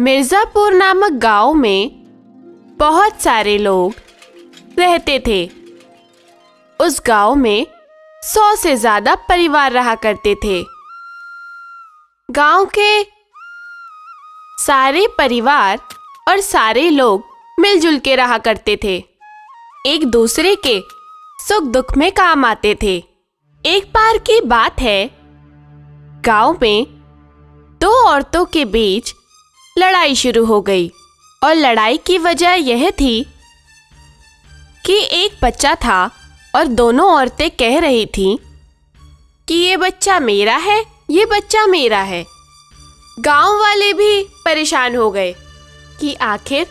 मिर्जापुर नामक गांव में बहुत सारे लोग रहते थे। उस गांव में 100 से ज्यादा परिवार रहा करते थे। गांव के सारे परिवार और सारे लोग मिलजुल के रहा करते थे, एक दूसरे के सुख दुख में काम आते थे। एक बार की बात है, गांव में 2 औरतों के बीच लड़ाई शुरू हो गई और लड़ाई की वजह यह थी कि एक बच्चा था और दोनों औरतें कह रही थीं कि ये बच्चा मेरा है, ये बच्चा मेरा है। गांव वाले भी परेशान हो गए कि आखिर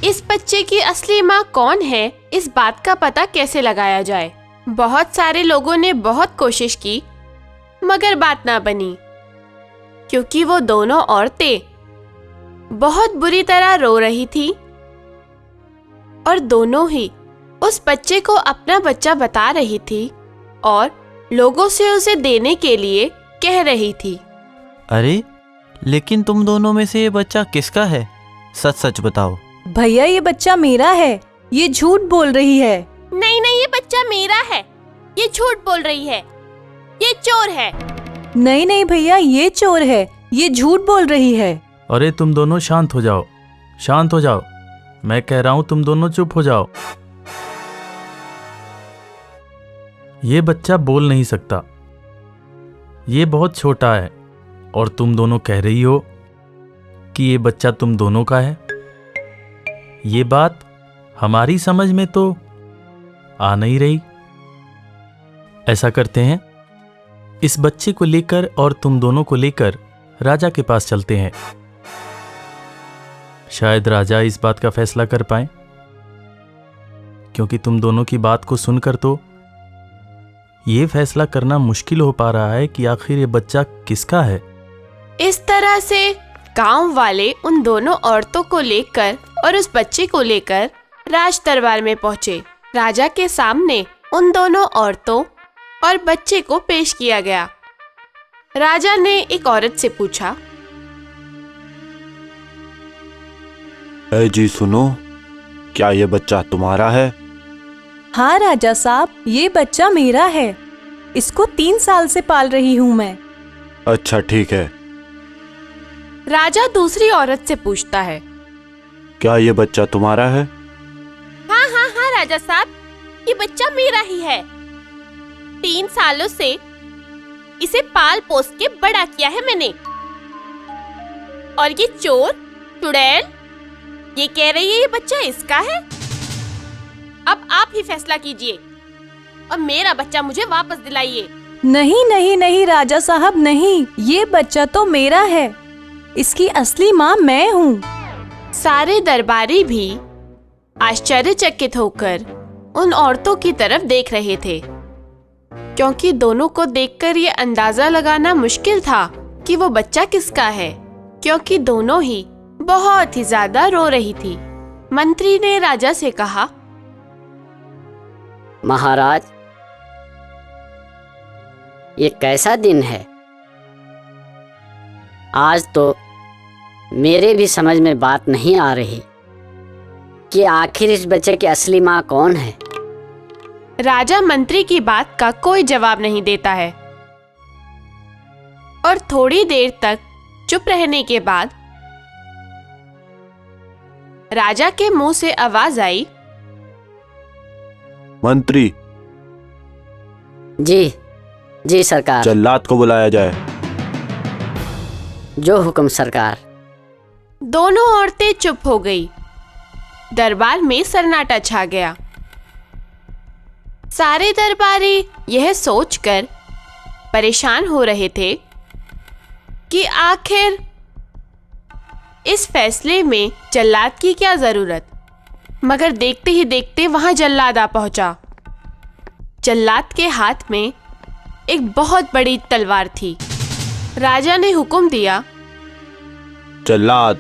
इस बच्चे की असली माँ कौन है, इस बात का पता कैसे लगाया जाए। बहुत सारे लोगों ने बहुत कोशिश की मगर बात ना बनी, क्योंकि वो दोनों औरतें बहुत बुरी तरह रो रही थी और दोनों ही उस बच्चे को अपना बच्चा बता रही थी और लोगों से उसे देने के लिए कह रही थी। अरे लेकिन तुम दोनों में से ये बच्चा किसका है? सच सच बताओ। भैया ये बच्चा मेरा है, ये झूठ बोल रही है। नहीं नहीं, ये बच्चा मेरा है, ये झूठ बोल रही है, ये चोर है। नहीं नहीं भैया, ये चोर है, ये झूठ बोल रही है। अरे तुम दोनों शांत हो जाओ, शांत हो जाओ, मैं कह रहा हूं तुम दोनों चुप हो जाओ। ये बच्चा बोल नहीं सकता, ये बहुत छोटा है और तुम दोनों कह रही हो कि ये बच्चा तुम दोनों का है। ये बात हमारी समझ में तो आ नहीं रही। ऐसा करते हैं, इस बच्चे को लेकर और तुम दोनों को लेकर राजा के पास चलते हैं। शायद राजा इस बात का फैसला कर पाए, क्योंकि तुम दोनों की बात को सुनकर तो ये फैसला करना मुश्किल हो पा रहा है कि आखिर ये बच्चा किसका है। इस तरह से गांव वाले उन दोनों औरतों को लेकर और उस बच्चे को लेकर राज दरबार में पहुंचे। राजा के सामने उन दोनों औरतों और बच्चे को पेश किया गया। राजा ने एक औरत से पूछा, जी सुनो, क्या ये बच्चा तुम्हारा है? हाँ राजा साहब, ये बच्चा मेरा है, इसको 3 साल से पाल रही हूँ मैं। अच्छा ठीक है। राजा दूसरी औरत से पूछता है, क्या ये बच्चा तुम्हारा है? हाँ हाँ हाँ राजा साहब, ये बच्चा मेरा ही है। 3 सालों से इसे पाल पोस के बड़ा किया है मैंने। और ये चोर चुड़ैल ये कह रही है ये बच्चा इसका है। अब आप ही फैसला कीजिए और मेरा बच्चा मुझे वापस दिलाइए। नहीं नहीं नहीं राजा साहब, नहीं, ये बच्चा तो मेरा है, इसकी असली माँ मैं हूँ। सारे दरबारी भी आश्चर्यचकित होकर उन औरतों की तरफ देख रहे थे, क्योंकि दोनों को देखकर ये अंदाजा लगाना मुश्किल था कि वो बच्चा किसका है, क्योंकि दोनों ही बहुत ही ज्यादा रो रही थी। मंत्री ने राजा से कहा, महाराज, ये कैसा दिन है? आज तो मेरे भी समझ में बात नहीं आ रही कि आखिर इस बच्चे की असली माँ कौन है। राजा मंत्री की बात का कोई जवाब नहीं देता है और थोड़ी देर तक चुप रहने के बाद राजा के मुंह से आवाज आई, मंत्री। जी जी सरकार। जल्लाद को बुलाया जाए। जो हुक्म सरकार। दोनों औरतें चुप हो गई। दरबार में सन्नाटा छा गया। सारे दरबारी यह सोचकर परेशान हो रहे थे कि आखिर इस फैसले में जल्लाद की क्या जरूरत। मगर देखते ही देखते वहां जल्लाद आ पहुंचा। जल्लाद के हाथ में एक बहुत बड़ी तलवार थी। राजा ने हुक्म दिया, जल्लाद।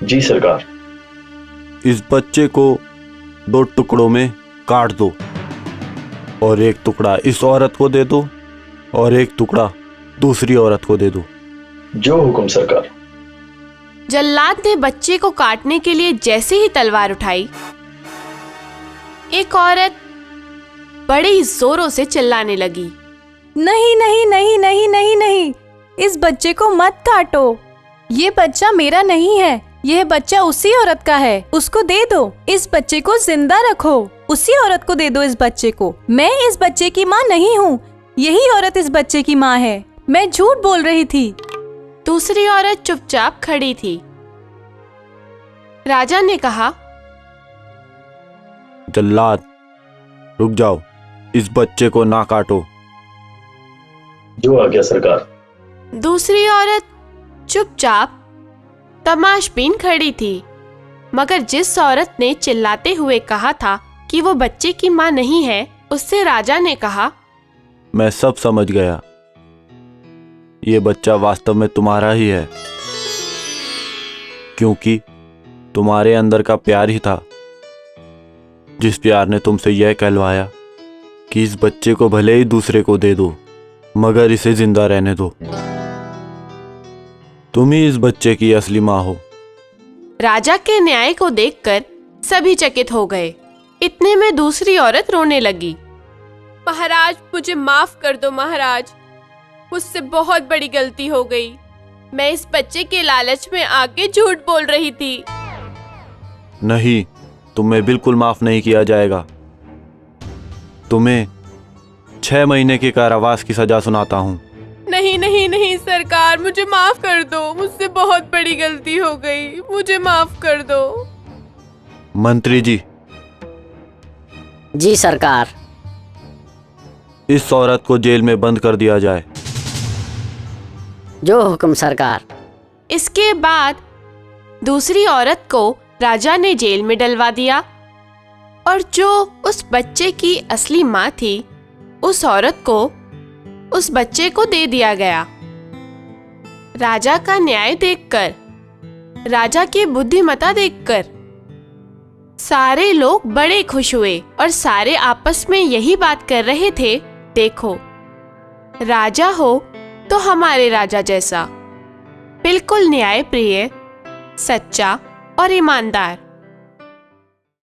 जी सरकार। इस बच्चे को 2 टुकड़ों में काट दो और एक टुकड़ा इस औरत को दे दो और एक टुकड़ा दूसरी औरत को दे दो। जो हुक्म सरकार। जल्लाद ने बच्चे को काटने के लिए जैसे ही तलवार उठाई, एक औरत बड़े ही जोरों से चिल्लाने लगी, नहीं नहीं नहीं नहीं नहीं नहीं, इस बच्चे को मत काटो। ये बच्चा मेरा नहीं है, यह बच्चा उसी औरत का है। उसको दे दो, इस बच्चे को जिंदा रखो। उसी औरत को दे दो इस बच्चे को। मैं इस बच्चे की माँ नहीं हूँ, यही औरत इस बच्चे की माँ है। मैं झूठ बोल रही थी। दूसरी औरत चुपचाप खड़ी थी। राजा ने कहा, जल्लाद, रुक जाओ, इस बच्चे को ना काटो। जो आ गया सरकार। दूसरी औरत चुपचाप तमाशबीन खड़ी थी, मगर जिस औरत ने चिल्लाते हुए कहा था कि वो बच्चे की माँ नहीं है, उससे राजा ने कहा, मैं सब समझ गया, ये बच्चा वास्तव में तुम्हारा ही है, क्योंकि तुम्हारे अंदर का प्यार ही था, जिस प्यार ने तुमसे यह कहलवाया कि इस बच्चे को भले ही दूसरे को दे दो, मगर इसे जिंदा रहने दो। तुम ही इस बच्चे की असली माँ हो। राजा के न्याय को देखकर सभी चकित हो गए। इतने में दूसरी औरत रोने लगी, महाराज, मुझे माफ कर दो महाराज, मुझसे बहुत बड़ी गलती हो गई। मैं इस बच्चे के लालच में आके झूठ बोल रही थी। नहीं, तुम्हें बिल्कुल माफ नहीं किया जाएगा। तुम्हें 6 महीने के कारावास की सजा सुनाता हूँ। नहीं नहीं नहीं सरकार, मुझे माफ कर दो, मुझसे बहुत बड़ी गलती हो गई, मुझे माफ कर दो। मंत्री जी। जी सरकार। इस औरत को जेल में बंद कर दिया जाए। जो हुक्म सरकार। इसके बाद दूसरी औरत को राजा ने जेल में डलवा दिया और जो उस बच्चे की असली माँ थी, उस औरत को उस बच्चे को दे दिया गया। राजा का न्याय देखकर, राजा की बुद्धिमत्ता देखकर सारे लोग बड़े खुश हुए और सारे आपस में यही बात कर रहे थे, देखो, राजा हो तो हमारे राजा जैसा, बिल्कुल न्याय प्रिय, सच्चा और ईमानदार।